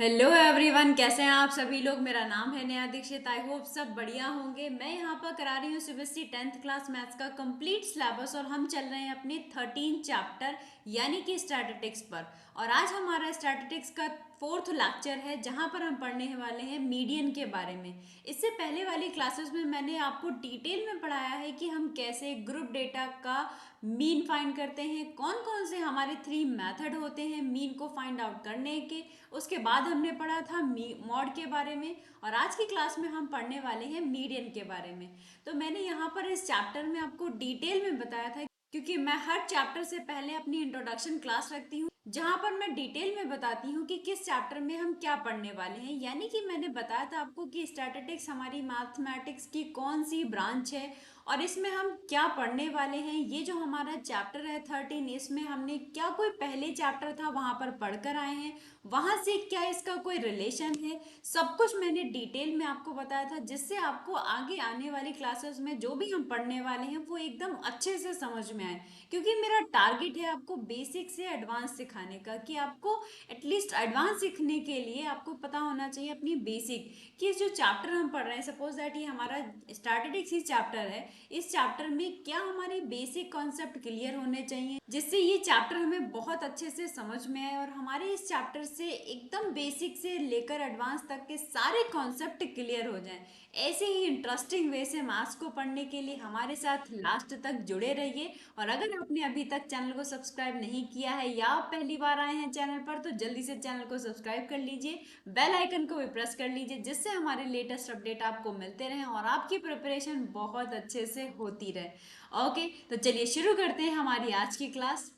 Hello everyone, कैसे हैं आप सभी लोग। मेरा नाम है नेहा दीक्षित। आई होप सब बढ़िया होंगे। मैं यहाँ पर करा रही हूँ सीबीएसई 10th क्लास मैथ्स का कंप्लीट सिलेबस और हम चल रहे हैं अपने 13 चैप्टर यानी कि स्टैटिस्टिक्स पर। और आज हमारा स्टैटिस्टिक्स का फोर्थ लेक्चर है जहाँ पर हम पढ़ने वाले हैं मीडियन के बारे में। इससे पहले वाली क्लासेस में मैंने आपको डिटेल में पढ़ाया है कि हम कैसे ग्रुप डेटा का मीन फाइंड करते हैं, कौन कौन से हमारे 3 मेथड होते हैं मीन को फाइंड आउट करने के। उसके बाद हमने पढ़ा था मॉड के बारे में और आज की क्लास में हम पढ़ने वाले हैं मीडियन के बारे में। तो मैंने यहाँ पर इस चैप्टर में आपको डिटेल में बताया था क्योंकि मैं हर चैप्टर से पहले अपनी इंट्रोडक्शन क्लास रखती हूँ जहां पर मैं डिटेल में बताती हूँ कि किस चैप्टर में हम क्या पढ़ने वाले हैं। यानी कि मैंने बताया था आपको कि स्टैटिस्टिक्स हमारी मैथमेटिक्स की कौन सी ब्रांच है और इसमें हम क्या पढ़ने वाले हैं। ये जो हमारा चैप्टर है 13, इसमें हमने क्या कोई पहले चैप्टर था वहां पर पढ़कर आए हैं, वहां से क्या इसका कोई रिलेशन है, सब कुछ मैंने डिटेल में आपको बताया था जिससे आपको आगे आने वाली क्लासेस में जो भी हम पढ़ने वाले हैं वो एकदम अच्छे से समझ में आए। क्योंकि मेरा टारगेट है आपको बेसिक से एडवांस सिखाने का, कि आपको एटलीस्ट एडवांस सीखने के लिए आपको पता होना चाहिए अपनी बेसिक, कि जो चैप्टर हम पढ़ रहे हैं, सपोज दैट ये हमारा स्टैटिस्टिक्स ही चैप्टर है, इस चैप्टर में क्या हमारे बेसिक कॉन्सेप्ट क्लियर होने चाहिए जिससे ये चैप्टर हमें बहुत अच्छे से समझ में आए और हमारे इस चैप्टर से एकदम बेसिक से लेकर एडवांस तक के सारे कॉन्सेप्ट क्लियर हो जाएं। ऐसे ही इंटरेस्टिंग वे से मैथ्स को पढ़ने के लिए हमारे साथ लास्ट तक जुड़े रहिए। और अगर आपने अभी तक चैनल को सब्सक्राइब नहीं किया है या आप पहली बार आए हैं चैनल पर तो जल्दी से चैनल को सब्सक्राइब कर लीजिए, बेल आइकन को भी प्रेस कर लीजिए जिससे हमारे लेटेस्ट अपडेट आपको मिलते रहें और आपकी प्रिपरेशन बहुत अच्छे से होती रहे। ओके, तो चलिए शुरू करते हैं हमारी आज की क्लास।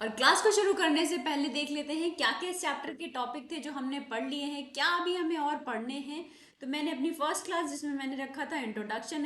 और क्लास को शुरू करने से पहले देख लेते हैं क्या क्या इस चैप्टर के टॉपिक थे जो हमने पढ़ लिए हैं, क्या अभी हमें और पढ़ने हैं। तो मैंने अपनी फर्स्ट क्लास जिसमें मैंने रखा था इंट्रोडक्शन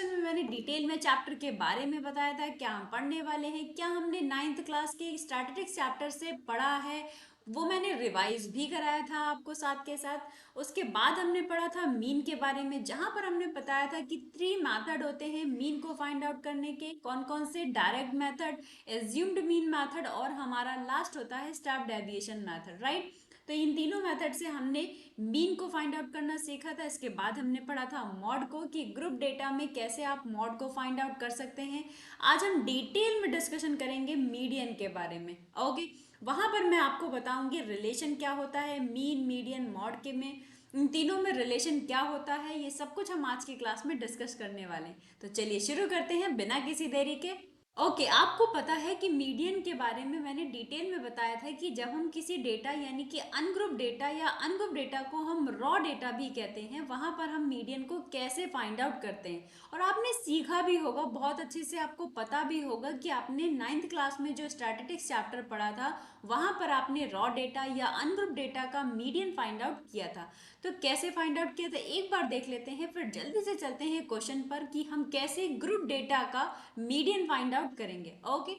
में मैंने डिटेल में चैप्टर के बारे में बताया था क्या हम पढ़ने वाले हैं, क्या हमने 9th क्लास के स्टैटिस्टिक्स चैप्टर से पढ़ा है, वो मैंने रिवाइज भी कराया था आपको साथ के साथ। उसके बाद हमने पढ़ा था मीन के बारे में जहां पर हमने बताया था कि 3 मेथड होते हैं मीन को फाइंड आउट करने के, कौन कौन से, direct method, assumed mean method और हमारा लास्ट होता है स्टेप डेविएशन मेथड, राइट। तो इन तीनों मेथड से हमने मीन को फाइंड आउट करना सीखा था। इसके बाद हमने पढ़ा था मॉड को, कि ग्रुप डेटा में कैसे आप मॉड को फाइंड आउट कर सकते हैं। आज हम डिटेल में डिस्कशन करेंगे मीडियन के बारे में। ओके, वहां पर मैं आपको बताऊंगी रिलेशन क्या होता है मीन, मीडियन, मॉड के में, इन तीनों में रिलेशन क्या होता है, ये सब कुछ हम आज की क्लास में डिस्कस करने वाले हैं। तो चलिए शुरू करते हैं बिना किसी देरी के। ओके, आपको पता है कि मीडियन के बारे में मैंने डिटेल में बताया था कि जब हम किसी डेटा यानी कि अनग्रुप डेटा या अनग्रुप डेटा को हम रॉ डेटा भी कहते हैं, वहां पर हम मीडियन को कैसे फाइंड आउट करते हैं। और आपने सीखा भी होगा बहुत अच्छे से, आपको पता भी होगा कि आपने 9th क्लास में जो स्टैटिस्टिक्स चैप्टर पढ़ा था वहां पर आपने रॉ डेटा या अनग्रुप डेटा का मीडियन फाइंड आउट किया था। तो कैसे फाइंड आउट किया था एक बार देख लेते हैं, फिर जल्दी से चलते हैं क्वेश्चन पर कि हम कैसे ग्रुप डेटा का मीडियन फाइंड आउट करेंगे। ओके,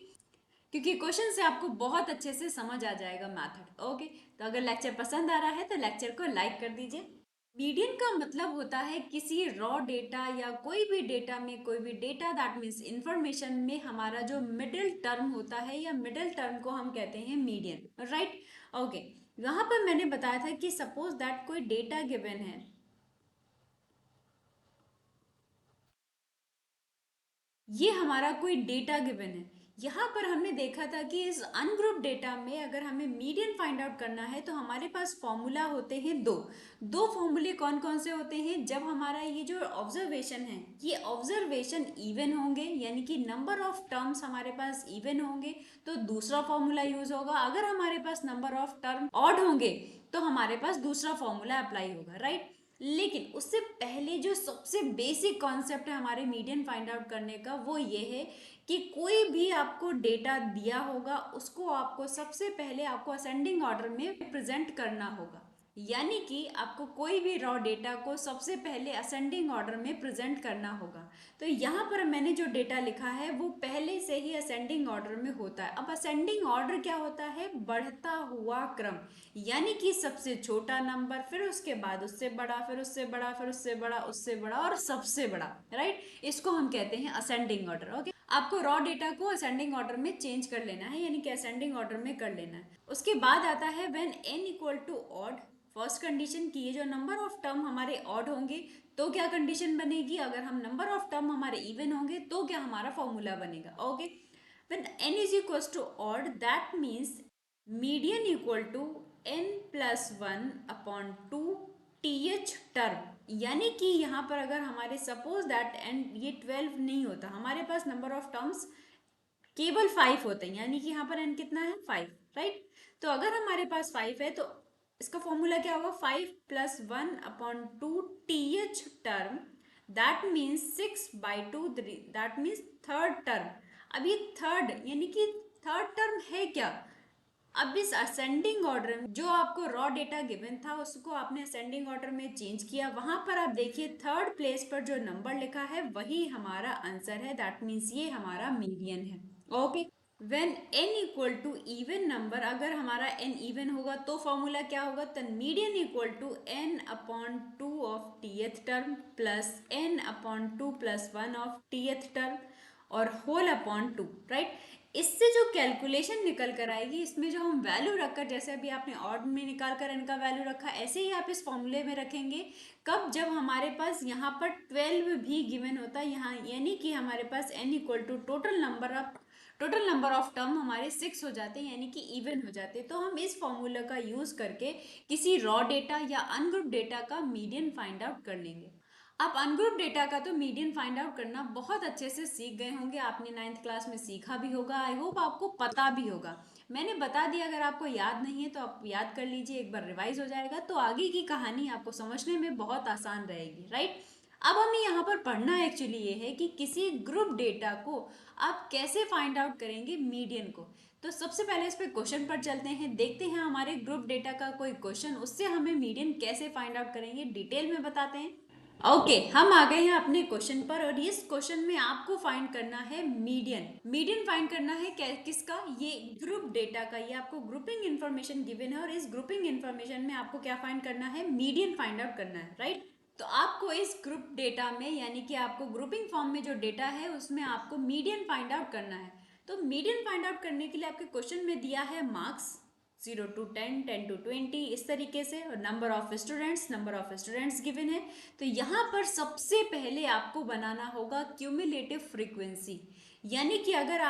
क्योंकि क्वेश्चन से आपको बहुत अच्छे से समझ आ जाएगा मेथड। ओके, तो अगर लेक्चर पसंद आ रहा है तो लेक्चर को लाइक कर दीजिए। मीडियन का मतलब होता है किसी रॉ डेटा या कोई भी डेटा में, कोई भी डेटा दैट मीन्स इंफॉर्मेशन में हमारा जो मिडिल टर्म होता है या मिडिल टर्म को हम कहते हैं मीडियन, राइट। ओके, यहाँ पर मैंने बताया था कि सपोज दैट कोई डेटा गिवन है, ये हमारा कोई डेटा गिवन है। यहाँ पर हमने देखा था कि इस अनग्रुप डेटा में अगर हमें मीडियन फाइंड आउट करना है तो हमारे पास फॉर्मूला होते हैं दो। दो फॉर्मूले कौन कौन से होते हैं, जब हमारा ये जो ऑब्जर्वेशन है ये ऑब्जर्वेशन इवन होंगे यानी कि नंबर ऑफ टर्म्स हमारे पास इवन होंगे तो दूसरा फॉर्मूला यूज होगा। अगर हमारे पास नंबर ऑफ टर्म ऑड होंगे तो हमारे पास दूसरा फॉर्मूला अप्लाई होगा, राइट। लेकिन उससे पहले जो सबसे बेसिक कॉन्सेप्ट है हमारे मीडियन फाइंड आउट करने का वो ये है कि कोई भी आपको डेटा दिया होगा उसको आपको सबसे पहले आपको असेंडिंग ऑर्डर में प्रेजेंट करना होगा। यानी कि आपको कोई भी रॉ डेटा को सबसे पहले असेंडिंग ऑर्डर में प्रेजेंट करना होगा। तो यहाँ पर मैंने जो डेटा लिखा है वो पहले से ही असेंडिंग ऑर्डर में होता है। अब असेंडिंग ऑर्डर क्या होता है, बढ़ता हुआ क्रम, यानी कि सबसे छोटा नंबर, फिर उसके बाद उससे बड़ा, फिर उससे बड़ा, फिर उससे बड़ा, उससे बड़ा और सबसे बड़ा, राइट। इसको हम कहते हैं असेंडिंग ऑर्डर। ओके, आपको रॉ डेटा को असेंडिंग ऑर्डर में चेंज कर लेना है यानी कि असेंडिंग ऑर्डर में कर लेना है। उसके बाद आता है when n equal to odd, first condition की ये जो नंबर ऑफ टर्म हमारे ऑड होंगे तो क्या कंडीशन बनेगी, अगर हम नंबर ऑफ टर्म हमारे इवन होंगे तो क्या हमारा फॉर्मूला बनेगा। Okay, when n is equal to odd that means median equal to n plus one upon two th term, यानी कि यहाँ पर अगर हमारे सपोज दैट एंड ये 12 नहीं होता, हमारे पास नंबर ऑफ टर्म्स केवल 5 होते हैं, यानी कि यहाँ पर n कितना है 5, राइट। तो अगर हमारे पास 5 है तो इसका फॉर्मूला क्या होगा, 5 plus one upon two th term, that means 6/2, that means third term. अब ये थर्ड यानी कि थर्ड टर्म है क्या, अब इस असेंडिंग ऑर्डर में जो आपको रॉ डेटा गिवन था उसको आपने असेंडिंग ऑर्डर में चेंज किया, वहां पर आप देखिए थर्ड प्लेस पर जो नंबर लिखा है वही हमारा आंसर है, दैट मीन्स ये हमारा मीडियन है। Okay, when n equal to even number, अगर हमारा n इवन होगा तो फॉर्मूला क्या होगा, तो median equal to n upon two of th term plus n upon two plus one of th term और होल अपॉन टू, राइट। इससे जो कैलकुलेशन निकल कर आएगी, इसमें जो हम वैल्यू रखकर, जैसे अभी आपने ऑड में निकाल कर इनका वैल्यू रखा, ऐसे ही आप इस फॉर्मूले में रखेंगे कब, जब हमारे पास यहाँ पर 12 भी गिवन होता है यहाँ, यानी कि हमारे पास n equal to total number of term हमारे 6 हो जाते हैं, यानी कि इवन हो जाते हैं। तो हम इस फॉर्मूला का यूज करके किसी रॉ डेटा या अनग्रुप डेटा का मीडियन फाइंड आउट कर लेंगे। आप अनग्रुप डेटा का तो मीडियन फाइंड आउट करना बहुत अच्छे से सीख गए होंगे, आपने 9th क्लास में सीखा भी होगा, आई होप आपको पता भी होगा। मैंने बता दिया, अगर आपको याद नहीं है तो आप याद कर लीजिए, एक बार रिवाइज हो जाएगा तो आगे की कहानी आपको समझने में बहुत आसान रहेगी, राइट। अब हमें यहाँ पर पढ़ना एक्चुअली ये है कि किसी ग्रुप डेटा को आप कैसे फाइंड आउट करेंगे मीडियन को। तो सबसे पहले इस पे क्वेश्चन पर चलते हैं, देखते हैं हमारे ग्रुप डेटा का कोई क्वेश्चन, उससे हमें मीडियन कैसे फाइंड आउट करेंगे डिटेल में बताते हैं। ओके, हम आ गए हैं अपने क्वेश्चन पर और इस क्वेश्चन में आपको फाइंड करना है मीडियन। मीडियन फाइंड करना है किसका, ये ग्रुप डेटा का। ये आपको ग्रुपिंग इन्फॉर्मेशन गिवन है और इस ग्रुपिंग इन्फॉर्मेशन में आपको क्या फाइंड करना है, मीडियन फाइंड आउट करना है, राइट। तो आपको इस ग्रुप डेटा में, यानी कि आपको ग्रुपिंग फॉर्म में जो डेटा है उसमें आपको मीडियन फाइंड आउट करना है। तो मीडियन फाइंड आउट करने के लिए आपके क्वेश्चन में दिया है मार्क्स 0 to 10, 10 to 20, इस तरीके से, और नंबर ऑफ स्टूडेंट्स गिवन है। तो यहाँ पर सबसे पहले आपको बनाना होगा क्यूमुलेटिव फ्रीक्वेंसी, यानी कि अगर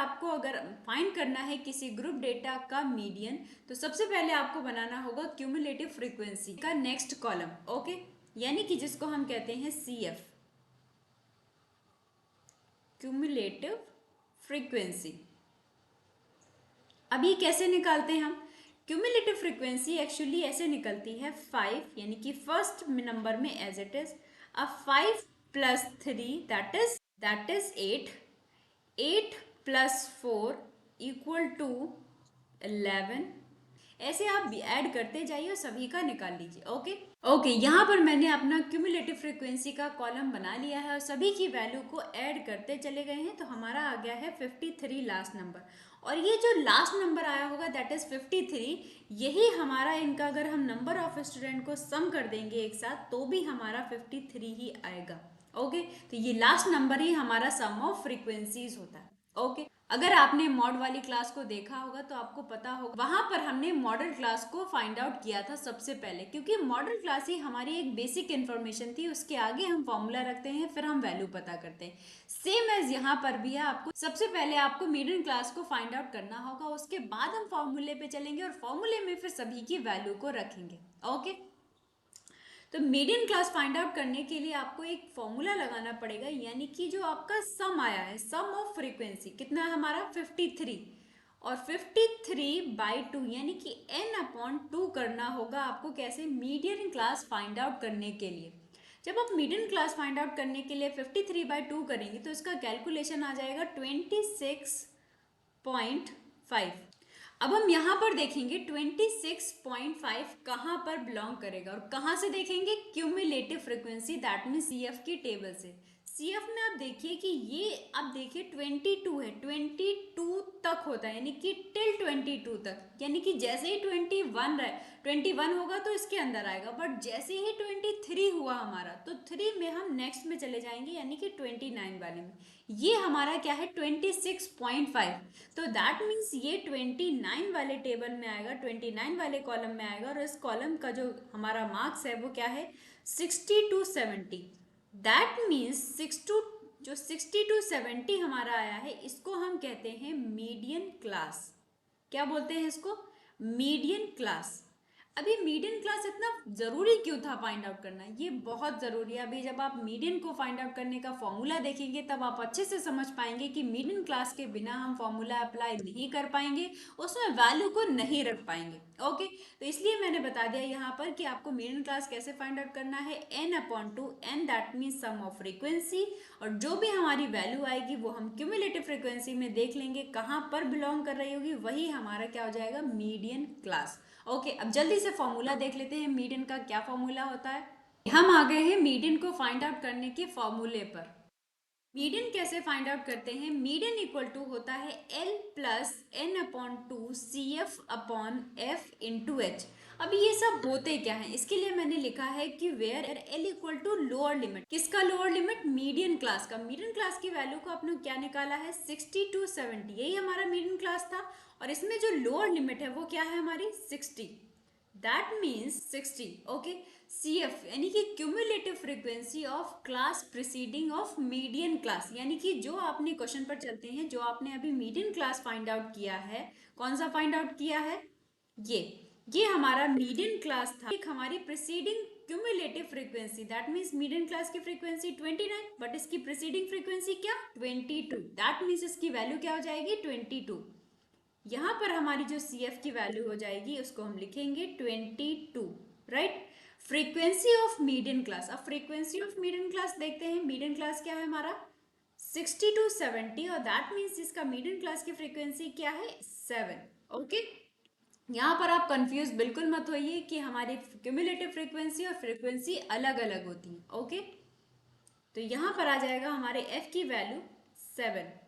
फाइंड करना है किसी ग्रुप डेटा का मीडियन, तो सबसे पहले आपको बनाना होगा क्यूमुलेटिव फ्रीक्वेंसी का नेक्स्ट कॉलम। ओके, यानी कि जिसको हम कहते हैं CF, क्यूमुलेटिव फ्रीक्वेंसी। अभी कैसे निकालते हैं हम क्यूमुलेटिव फ्रीक्वेंसी, एक्चुअली ऐसे निकलती है 5, यानी कि फर्स्ट नंबर में एज इट इज, अब 5 plus 3 that is 8, 8 plus 4 equal to 11, ऐसे आप ऐड करते जाइए और सभी का निकाल लीजिए। ओके, यहाँ पर मैंने अपना क्यूमुलेटिव फ्रीक्वेंसी का कॉलम बना लिया है और सभी की वैल्यू को ऐड करते चले गए हैं, तो हमारा आ गया है 53 लास्ट नंबर। और ये जो लास्ट नंबर आया होगा दैट इज 53, यही हमारा, इनका अगर हम नंबर ऑफ स्टूडेंट को सम कर देंगे एक साथ तो भी हमारा 53 ही आएगा। ओके, तो ये लास्ट नंबर ही हमारा सम ऑफ फ्रीक्वेंसीज होता है। ओके, अगर आपने मॉड वाली क्लास को देखा होगा तो आपको पता होगा, वहां पर हमने मॉडल क्लास को फाइंड आउट किया था सबसे पहले, क्योंकि मॉडल क्लास ही हमारी एक बेसिक इन्फॉर्मेशन थी, उसके आगे हम फॉर्मूला रखते हैं, फिर हम वैल्यू पता करते हैं। सेम एज यहाँ पर भी है, आपको सबसे पहले आपको मीडियन क्लास को फाइंड आउट करना होगा, उसके बाद हम फॉर्मूले पे चलेंगे और फॉर्मूले में फिर सभी की वैल्यू को रखेंगे। ओके, तो मीडियन क्लास फाइंड आउट करने के लिए आपको एक फॉर्मूला लगाना पड़ेगा, यानी कि जो आपका सम आया है, सम ऑफ फ्रीक्वेंसी कितना है हमारा 53, और 53/2 यानी कि n/2 करना होगा आपको, कैसे, मीडियन क्लास फाइंड आउट करने के लिए। जब आप मीडियन क्लास फाइंड आउट करने के लिए 53/2 करेंगे तो इसका कैलकुलेशन आ जाएगा 26.5। अब हम यहाँ पर देखेंगे 26.5 कहाँ पर बिलोंग करेगा, और कहाँ से देखेंगे, cumulative frequency, that mean CF की टेबल से। CF में आप देखिए कि ये अब देखिए 22 है, 22 तक होता है, यानी कि टिल 22 तक, यानी कि जैसे ही 21 रहे 21 होगा तो इसके अंदर आएगा, बट जैसे ही 23 हुआ हमारा तो 3 में हम नेक्स्ट में चले जाएंगे, यानी कि 29 वाले में। ये हमारा क्या है 26.5, तो दैट मीन्स ये 29 वाले टेबल में आएगा, 29 वाले कॉलम में आएगा, और इस कॉलम का जो हमारा मार्क्स है वो क्या है 60 to 70। दैट मीन्स 60 to 70 हमारा आया है, इसको हम कहते हैं मीडियन क्लास। क्या बोलते हैं इसको? Median class. अभी मीडियन क्लास इतना जरूरी क्यों था फाइंड आउट करना? ये बहुत जरूरी है। अभी जब आप मीडियन को फाइंड आउट करने का फॉर्मूला देखेंगे तब आप अच्छे से समझ पाएंगे कि मीडियन क्लास के बिना हम फॉर्मूला अप्लाई नहीं कर पाएंगे, उसमें वैल्यू को नहीं रख पाएंगे। ओके, तो इसलिए मैंने बता दिया यहाँ पर कि आपको मीडियन क्लास कैसे फाइंड आउट करना है। n/2, n that means sum of frequency, और जो भी हमारी वैल्यू आएगी वो हम क्यूमुलेटिव फ्रीक्वेंसी में देख लेंगे कहाँ पर बिलोंग कर रही होगी, वही हमारा क्या हो जाएगा मीडियन क्लास। ओके, अब जल्दी से फॉर्मूला देख लेते हैं मीडियन का क्या फॉर्मूला होता है। हम आ गए हैं मीडियन को फाइंड आउट करने के फॉर्मूले पर। मीडियन कैसे फाइंड आउट करते हैं? मीडियन इक्वल टू होता है L plus n/2 CF upon F into H. अब ये सब होते क्या है, इसके लिए मैंने लिखा है कि where L equal to lower limit. किसका लोअर लिमिट? मीडियन क्लास का। मीडियन क्लास की वैल्यू को आपने क्या निकाला है 60 to 70, यही हमारा मीडियन क्लास था, और इसमें जो लोअर लिमिट है वो क्या है हमारी 60, दैट मीन्स 60। ओके, CF यानी कि cumulative frequency of class preceding of median class, यानी कि जो आपने क्वेश्चन पर चलते हैं, जो आपने अभी मीडियन क्लास फाइंड आउट किया है, कौन सा फाइंड आउट किया है? ये हमारा मीडियन क्लास था। एक हमारी preceding cumulative frequency, that means median class की फ्रीक्वेंसी 29, बट इसकी प्रीसीडिंग फ्रीक्वेंसी क्या 22, दैट मीन्स इसकी वैल्यू क्या हो जाएगी 22। यहाँ पर हमारी जो CF की वैल्यू हो जाएगी उसको हम लिखेंगे 22, right. Frequency of median class, अब फ्रीक्वेंसी ऑफ मीडियन क्लास देखते हैं। मीडियन क्लास क्या है हमारा 60 to 70, और दैट मीन्स इसका मीडियन क्लास की फ्रीक्वेंसी क्या है 7। ओके, यहाँ पर आप कंफ्यूज बिल्कुल मत होइए कि हमारी क्यूमुलेटिव फ्रीक्वेंसी और फ्रीक्वेंसी अलग अलग होती है। ओके, तो यहाँ पर आ जाएगा हमारे F की वैल्यू 7,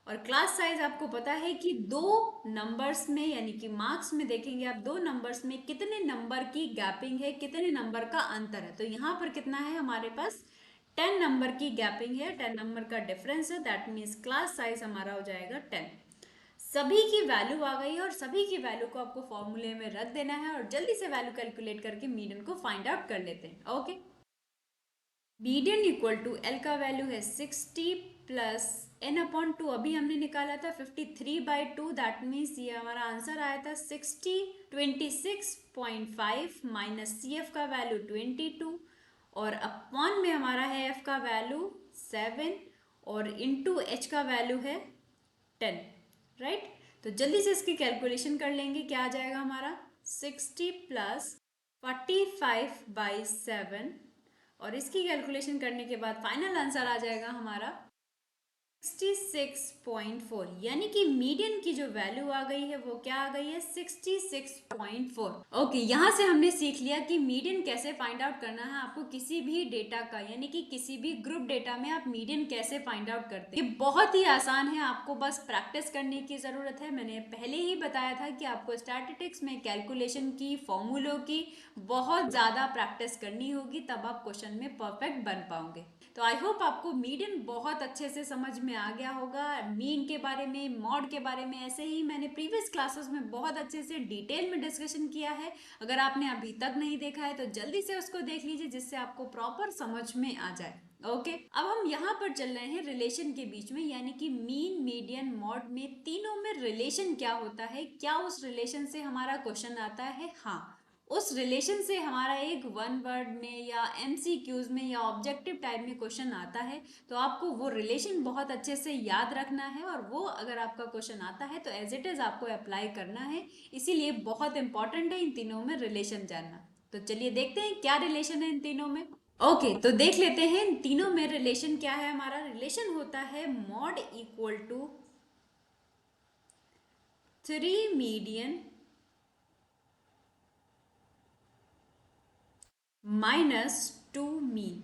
और क्लास साइज आपको पता है कि दो नंबर्स में, यानी कि मार्क्स में देखेंगे आप, दो नंबर्स में कितने नंबर की गैपिंग है, कितने नंबर का अंतर है। तो यहाँ पर कितना है हमारे पास 10 नंबर की गैपिंग है, 10 नंबर का डिफरेंस है, दैट मीन्स क्लास साइज हमारा हो जाएगा 10। सभी की वैल्यू आ गई है, और सभी की वैल्यू को आपको फॉर्मूले में रख देना है, और जल्दी से वैल्यू कैलकुलेट करके मीडियन को फाइंड आउट कर लेते हैं। Okay, median equal to L का वैल्यू है 60 प्लस n/2, अभी हमने निकाला था 53/2, दैट मीन्स ये हमारा आंसर आया था 60, 26.5 माइनस CF का वैल्यू 22, और अपॉन में हमारा है F का वैल्यू 7, और इंटू H का वैल्यू है 10, राइट। तो जल्दी से इसकी कैलकुलेशन कर लेंगे, क्या आ जाएगा हमारा 60 प्लस 45/7, और इसकी कैलकुलेशन करने के बाद फाइनल आंसर आ जाएगा हमारा 66.4, यानी कि मीडियन की जो वैल्यू आ गई है वो क्या आ गई है 66.4। ओके, यहाँ से हमने सीख लिया कि मीडियन कैसे फाइंड आउट करना है आपको किसी भी डेटा का, यानी कि किसी भी ग्रुप डेटा में आप मीडियन कैसे फाइंड आउट करते हैं। ये बहुत ही आसान है, आपको बस प्रैक्टिस करने की जरूरत है। मैंने पहले ही बताया था कि आपको स्टैटिस्टिक्स में कैलकुलेशन की, फॉर्मूलों की बहुत ज्यादा प्रैक्टिस करनी होगी, तब आप क्वेश्चन में परफेक्ट बन पाओगे। तो आई होप आपको मीडियन बहुत अच्छे से समझ में आ गया होगा। मीन के बारे में, मॉड के बारे में ऐसे ही मैंने प्रीवियस क्लासेस में बहुत अच्छे से डिटेल में डिस्कशन किया है। अगर आपने अभी तक नहीं देखा है तो जल्दी से उसको देख लीजिए, जिससे आपको प्रॉपर समझ में आ जाए। ओके, अब हम यहाँ पर चल रहे हैं रिलेशन के बीच में, यानी कि मीन, मीडियन, मॉड में तीनों में रिलेशन क्या होता है, क्या उस रिलेशन से हमारा क्वेश्चन आता है। हाँ, उस रिलेशन से हमारा एक वन वर्ड में या MCQs में या ऑब्जेक्टिव टाइप में क्वेश्चन आता है, तो आपको वो रिलेशन बहुत अच्छे से याद रखना है, और वो अगर आपका क्वेश्चन आता है तो एज इट इज आपको अप्लाई करना है। इसीलिए बहुत इंपॉर्टेंट है इन तीनों में रिलेशन जानना। तो चलिए देखते हैं क्या रिलेशन है इन तीनों में। ओके, तो देख लेते हैं इन तीनों में रिलेशन क्या है। हमारा रिलेशन होता है mode equal to 3 median minus 2 mean.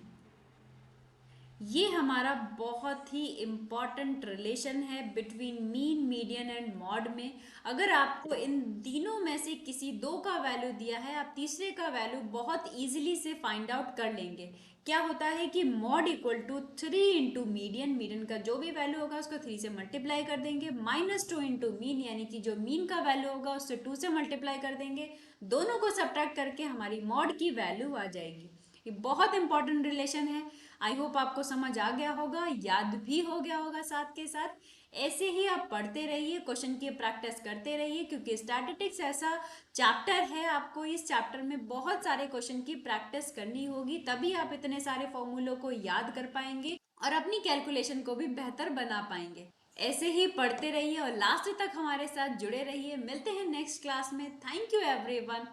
ये हमारा बहुत ही इम्पॉर्टेंट रिलेशन है between mean, median and mode में। अगर आपको इन तीनों में से किसी दो का वैल्यू दिया है, आप तीसरे का वैल्यू बहुत इजीली से फाइंड आउट कर लेंगे। क्या होता है कि mode equal to 3 into median, median का जो भी वैल्यू होगा उसको 3 से मल्टीप्लाई कर देंगे, -2 इंटू मीन, यानी कि जो मीन का वैल्यू होगा उससे 2 से मल्टीप्लाई कर देंगे। दोनों को सब्ट्रैक्ट करके हमारी मॉड की वैल्यू आ जाएगी। ये बहुत इंपॉर्टेंट रिलेशन है। आई होप आपको समझ आ गया होगा, याद भी हो गया होगा साथ के साथ। ऐसे ही आप पढ़ते रहिए, क्वेश्चन की प्रैक्टिस करते रहिए, क्योंकि स्टैटिस्टिक्स ऐसा चैप्टर है, आपको इस चैप्टर में बहुत सारे क्वेश्चन की प्रैक्टिस करनी होगी, तभी आप इतने सारे फॉर्मूलों को याद कर पाएंगे और अपनी कैलकुलेशन को भी बेहतर बना पाएंगे। ऐसे ही पढ़ते रहिए और लास्ट तक हमारे साथ जुड़े रहिए। मिलते हैं नेक्स्ट क्लास में। Thank you everyone.